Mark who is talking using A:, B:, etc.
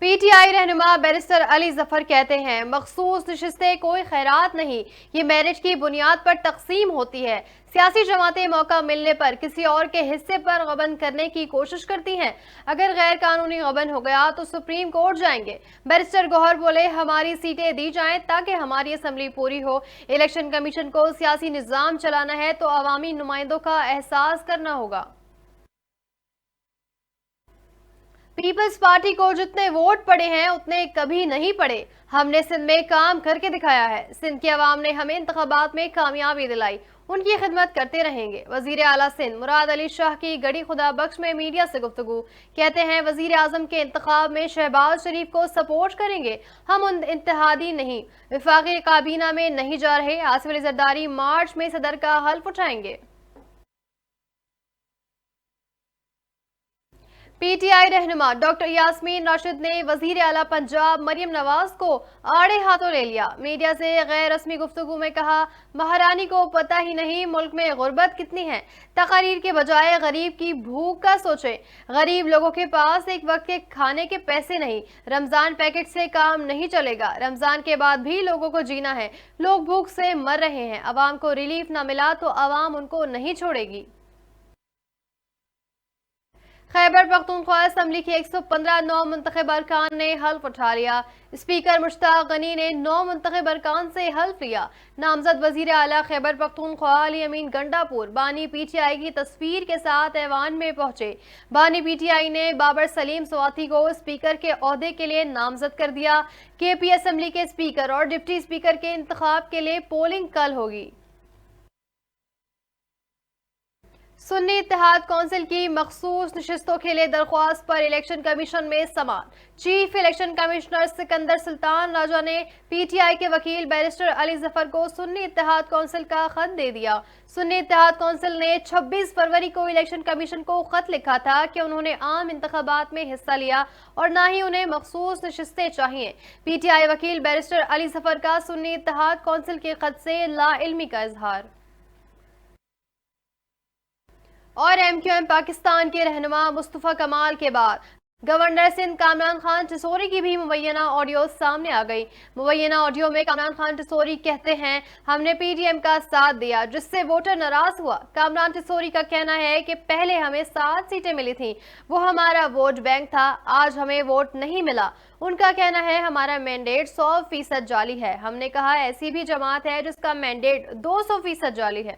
A: P T I रहनुमा barrister Ali Zafar कहते हैं मखसूस नशिस्तें कोई खैरात नहीं, ये मेरिट की बुनियाद पर तकसीम होती है। सियासी जमातें मौका मिलने पर किसी और के हिस्से पर गबन करने की कोशिश करती हैं। अगर गैर कानूनी गबन हो गया तो सुप्रीम कोर्ट जाएंगे। बैरिस्टर गौहर बोले, हमारी सीटें दी जाएं ताकि हमारी असम्बली पूरी हो। इलेक्शन कमीशन को सियासी निजाम चलाना है तो अवामी नुमाइंदों का एहसास करना होगा। पीपल्स पार्टी को जितने वोट पड़े हैं उतने कभी नहीं पड़े। हमने सिंध में काम करके दिखाया है। सिंध की आवाम ने हमें इंतखाबात में कामयाबी दिलाई, उनकी खिदमत करते रहेंगे। वजीर आला सिंध मुराद अली शाह की गड़ी खुदा बख्श में मीडिया से गुफ्तगू, कहते हैं वजीर आजम के इंतखाब में शहबाज शरीफ को सपोर्ट करेंगे। हम उन इत्तेहादी नहीं, विफाकी काबीना में नहीं जा रहे। आसिफ अली जरदारी मार्च में सदर का हल्फ उठाएंगे। पीटीआई रहनुमा डॉक्टर यास्मीन राशिद ने वजीर आला पंजाब मरियम नवाज को आड़े हाथों ले लिया। मीडिया से गैर रस्मी गुफ्तगू में कहा, महारानी को पता ही नहीं मुल्क में गुर्बत कितनी है। तकारीर के बजाय गरीब की भूख का सोचें। गरीब लोगों के पास एक वक्त के खाने के पैसे नहीं। रमजान पैकेट से काम नहीं चलेगा। रमजान के बाद भी लोगों को जीना है। लोग भूख से मर रहे हैं। अवाम को रिलीफ न मिला तो अवाम उनको नहीं छोड़ेगी। खैबर पख्तूनख्वा असम्बली के 115 नौ मुंतखब अरकान ने हल्फ उठा लिया। स्पीकर मुश्ताक गनी ने 9 मुंतखब अरकान से हल्फ लिया। नामजद वजीर आला खैबर पख्तूनख्वा अली अमीन गंडापुर बानी पीटीआई की तस्वीर के साथ ऐवान में पहुंचे। बानी पीटीआई ने बाबर सलीम स्वाति को स्पीकर के ओहदे के लिए नामजद कर दिया। केपी असम्बली के स्पीकर और डिप्टी स्पीकर के इंतखाब के लिए पोलिंग कल होगी। सुन्नी इत्तेहाद कौंसिल की मखसूस नशिस्तों के लिए दरख्वास्त पर इलेक्शन कमीशन में समाअत। Chief election commissioner Sikandar Sultan Raja ने पीटीआई के वकील बैरिस्टर अली जफर को सुन्नी इत्तेहाद कौंसिल का खत दे दिया। सुन्नी इत्तेहाद कौंसिल ने 26 फरवरी को इलेक्शन कमीशन को खत लिखा था कि उन्होंने आम इंतखाबात में हिस्सा लिया और न ही उन्हें मखसूस नशिस्तें चाहिए। पीटीआई वकील बैरिस्टर अली जफर का सुन्नी इत्तेहाद कौंसिल के खत से लाइल्मी का इजहार। और एमक्यूएम पाकिस्तान के रहनुमा मुस्तफा कमाल के बाद गवर्नर सिंध कामरान खान टिसोरी की भी मुबैना ऑडियो सामने आ गई। मुबैना ऑडियो में कामरान खान टिसोरी कहते हैं, हमने पीडीएम का साथ दिया जिससे वोटर नाराज हुआ। कामरान टिसोरी का कहना है कि पहले हमें 7 सीटें मिली थी, वो हमारा वोट बैंक था, आज हमें वोट नहीं मिला। उनका कहना है हमारा मैंडेट 100% जाली है। हमने कहा ऐसी भी जमात है जिसका मैंडेट 200% जाली है।